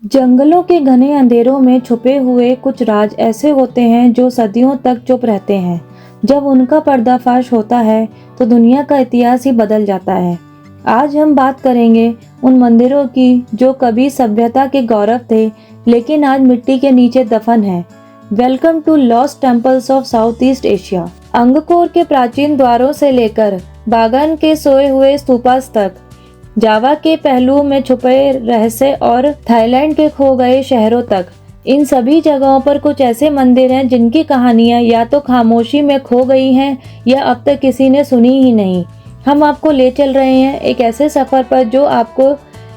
जंगलों के घने अंधेरों में छुपे हुए कुछ राज ऐसे होते हैं जो सदियों तक चुप रहते हैं। जब उनका पर्दाफाश होता है तो दुनिया का इतिहास ही बदल जाता है। आज हम बात करेंगे उन मंदिरों की जो कभी सभ्यता के गौरव थे, लेकिन आज मिट्टी के नीचे दफन है। Welcome to lost temples of South East Asia. Angkor के प्राचीन द्वारों से लेकर बागान के सोए हुए स्तूपास तक, जावा के पहलुओं में छुपे रहस्य और थाईलैंड के खो गए शहरों तक, इन सभी जगहों पर कुछ ऐसे मंदिर हैं जिनकी कहानियां या तो खामोशी में खो गई हैं या अब तक किसी ने सुनी ही नहीं। हम आपको ले चल रहे हैं एक ऐसे सफर पर जो आपको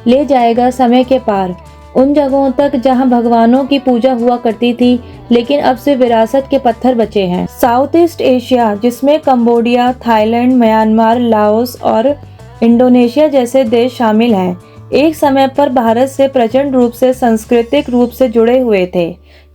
ले जाएगा समय के पार, उन जगहों तक जहां भगवानों की पूजा हुआ करती थी, लेकिन अब सिर्फ विरासत के पत्थर बचे हैं। साउथ ईस्ट एशिया, जिसमें कंबोडिया, थाईलैंड, म्यांमार, लाओस और इंडोनेशिया जैसे देश शामिल हैं, एक समय पर भारत से प्रचंड रूप से सांस्कृतिक रूप से जुड़े हुए थे।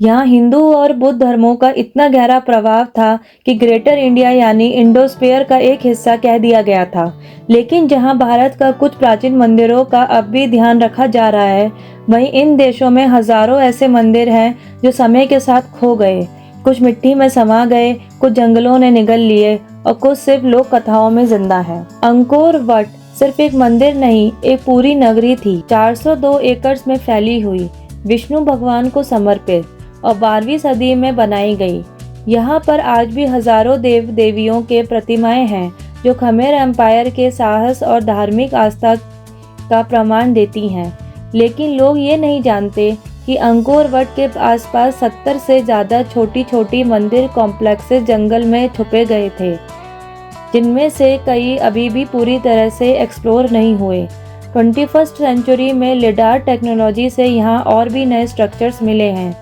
यहाँ हिंदू और बुद्ध धर्मों का इतना गहरा प्रभाव था कि ग्रेटर इंडिया यानी इंडोस्फीयर का एक हिस्सा कह दिया गया था। लेकिन जहाँ भारत का कुछ प्राचीन मंदिरों का अब भी ध्यान रखा जा रहा है, वहीं इन देशों में हजारों ऐसे मंदिर हैं जो समय के साथ खो गए। कुछ मिट्टी में समा गए, कुछ जंगलों ने निगल लिए और कुछ सिर्फ लोक कथाओं में जिंदा है। अंकोर वट सिर्फ एक मंदिर नहीं, एक पूरी नगरी थी, 402 एकड़ में फैली हुई, विष्णु भगवान को समर्पित और 12वीं सदी में बनाई गई। यहाँ पर आज भी हजारों देव देवियों के प्रतिमाएं हैं जो खमेर एम्पायर के साहस और धार्मिक आस्था का प्रमाण देती हैं। लेकिन लोग ये नहीं जानते कि अंकोर वट के आसपास 70 से ज़्यादा छोटी छोटी मंदिर कॉम्प्लेक्सेस जंगल में छुपे गए थे, जिनमें से कई अभी भी पूरी तरह से एक्सप्लोर नहीं हुए। 21st सेंचुरी में लिडार टेक्नोलॉजी से यहाँ और भी नए स्ट्रक्चर्स मिले हैं।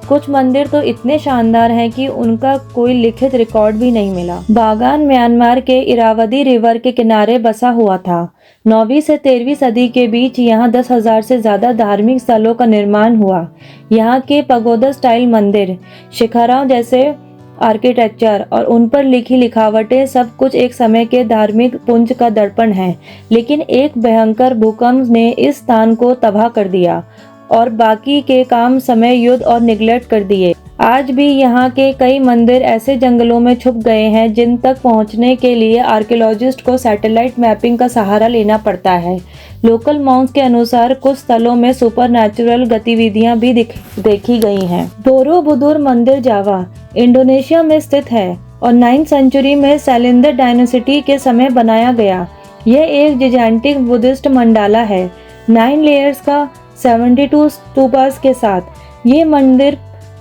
कुछ मंदिर तो इतने शानदार हैं कि उनका कोई लिखित रिकॉर्ड भी नहीं मिला। बागान म्यांमार के इरावदी रिवर के किनारे बसा हुआ था। 9वीं से 13वीं सदी के बीच यहाँ 10,000 से ज़्यादा धार्मिक स्थलों का निर्माण हुआ। यहाँ के पगोदा स्टाइल मंदिर, शिखरों जैसे आर्किटेक्चर और उन पर लिखी लिखावटें सब कुछ एक समय के धार्मिक पुंज का दर्पण है। लेकिन एक भयंकर भूकंप ने इस स्थान को तबाह कर दिया और बाकी के काम समय, युद्ध और निगलेक्ट कर दिए। आज भी यहाँ के कई मंदिर ऐसे जंगलों में छुप गए हैं जिन तक पहुँचने के लिए आर्कियोलॉजिस्ट को सैटेलाइट मैपिंग का सहारा लेना पड़ता है। लोकल मॉन्क्स के अनुसार कुछ स्थलों में सुपरनैचुरल गतिविधियां भी देखी गई हैं। बोरोबुदुर मंदिर जावा, इंडोनेशिया में स्थित है और 9th सेंचुरी में सैलिंदर डायनेस्टी के समय बनाया गया। यह एक जिजांटिक बुद्धिस्ट मंडाला है, 9 लेयर्स का 72 स्तूपास के साथ। ये मंदिर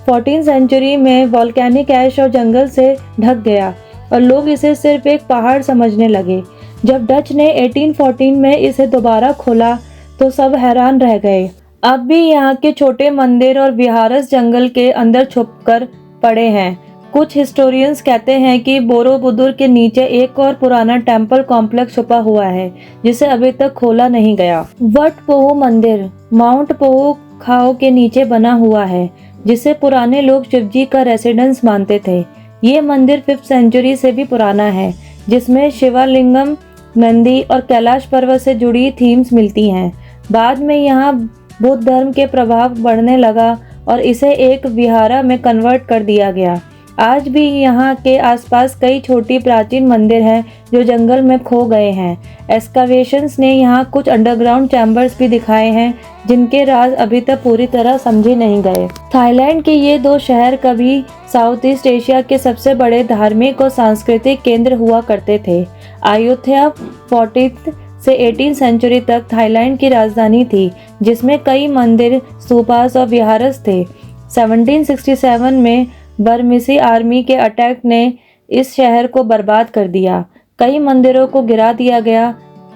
14th सेंचुरी में वोल्केनिक ऐश और जंगल से ढक गया और लोग इसे सिर्फ एक पहाड़ समझने लगे। जब डच ने 1814 में इसे दोबारा खोला तो सब हैरान रह गए। अब भी यहाँ के छोटे मंदिर और विहारस जंगल के अंदर छुपकर पड़े हैं। कुछ हिस्टोरियंस कहते हैं कि बोरोबुदुर के नीचे एक और पुराना टेम्पल कॉम्प्लेक्स छुपा हुआ है जिसे अभी तक खोला नहीं गया। वट पोहु मंदिर माउंट पोहु खाओ के नीचे बना हुआ है, जिसे पुराने लोग शिवजी का रेसिडेंस मानते थे। ये मंदिर 5th सेंचुरी से भी पुराना है, जिसमें शिवलिंगम, नंदी और कैलाश पर्वत से जुड़ी थीम्स मिलती हैं। बाद में यहाँ बुद्ध धर्म के प्रभाव बढ़ने लगा और इसे एक विहारा में कन्वर्ट कर दिया गया। आज भी यहाँ के आसपास कई छोटी प्राचीन मंदिर हैं जो जंगल में खो गए हैं। एक्सकावेशंस ने यहाँ कुछ अंडरग्राउंड चैम्बर्स भी दिखाए हैं जिनके राज अभी तक पूरी तरह समझे नहीं गए। थाईलैंड के ये दो शहर कभी साउथ ईस्ट एशिया के सबसे बड़े धार्मिक और सांस्कृतिक केंद्र हुआ करते थे। अयोध्या 14th से 18th सेंचुरी तक थाईलैंड की राजधानी थी, जिसमें कई मंदिर, स्तूपास और विहारस थे। 1767 में बर्मिसी आर्मी के अटैक ने इस शहर को बर्बाद कर दिया। कई मंदिरों को गिरा दिया गया,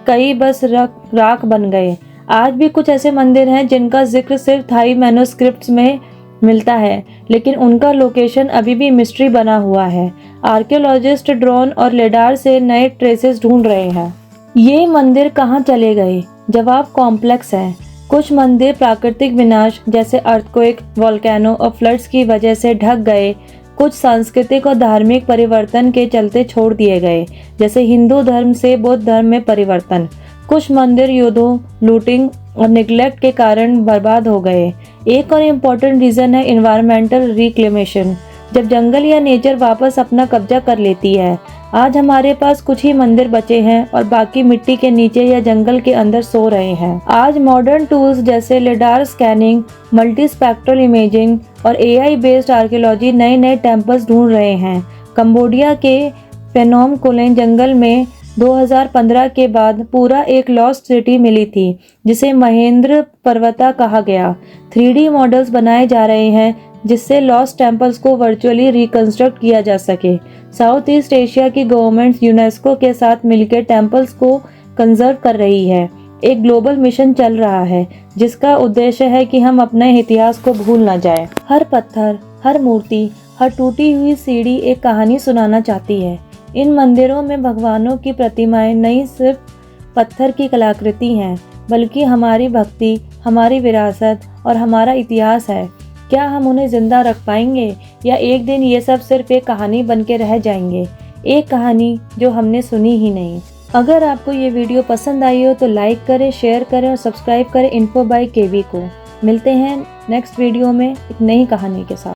कई बस राख बन गए। आज भी कुछ ऐसे मंदिर हैं जिनका जिक्र सिर्फ थाई मैन्युस्क्रिप्ट्स में मिलता है, लेकिन उनका लोकेशन अभी भी मिस्ट्री बना हुआ है। आर्कियोलॉजिस्ट ड्रोन और लिडार से नए ट्रेसेस ढूंढ रहे हैं। ये मंदिर कहाँ चले गए? जवाब कॉम्प्लेक्स है। कुछ मंदिर प्राकृतिक विनाश जैसे अर्थक्वेक, वोल्केनो और फ्लड्स की वजह से ढक गए। कुछ सांस्कृतिक और धार्मिक परिवर्तन के चलते छोड़ दिए गए, जैसे हिंदू धर्म से बौद्ध धर्म में परिवर्तन। कुछ मंदिर युद्धों, लूटिंग और निगलेक्ट के कारण बर्बाद हो गए। एक और इम्पोर्टेंट रीज़न है इन्वायरमेंटल रिक्लेमेशन, जब जंगल या नेचर वापस अपना कब्जा कर लेती है। आज हमारे पास कुछ ही मंदिर बचे हैं और बाकी मिट्टी के नीचे या जंगल के अंदर सो रहे हैं। आज मॉडर्न टूल्स जैसे lidar scanning, multi spectral imaging और AI बेस्ड आर्कियोलॉजी नए नए टेम्पल्स ढूंढ रहे हैं। कंबोडिया के फेनोम कोलेन जंगल में 2015 के बाद पूरा एक लॉस्ट सिटी मिली थी जिसे महेंद्र पर्वता कहा गया। 3D मॉडल्स बनाए जा रहे हैं जिससे लॉस्ट टेम्पल्स को वर्चुअली रिकंस्ट्रक्ट किया जा सके। साउथ ईस्ट एशिया की गवर्नमेंट्स यूनेस्को के साथ मिलकर टेम्पल्स को कंजर्व कर रही है। एक ग्लोबल मिशन चल रहा है जिसका उद्देश्य है कि हम अपने इतिहास को भूल ना जाए। हर पत्थर, हर मूर्ति, हर टूटी हुई सीढ़ी एक कहानी सुनाना चाहती है। इन मंदिरों में भगवानों की प्रतिमाएं नहीं सिर्फ पत्थर की कलाकृति हैं, बल्कि हमारी भक्ति, हमारी विरासत और हमारा इतिहास है। क्या हम उन्हें जिंदा रख पाएंगे या एक दिन ये सब सिर्फ एक कहानी बन के रह जाएंगे, एक कहानी जो हमने सुनी ही नहीं। अगर आपको ये वीडियो पसंद आई हो तो लाइक करें, शेयर करें और सब्सक्राइब करें इन्फो बाय केवी को। मिलते हैं नेक्स्ट वीडियो में एक नई कहानी के साथ।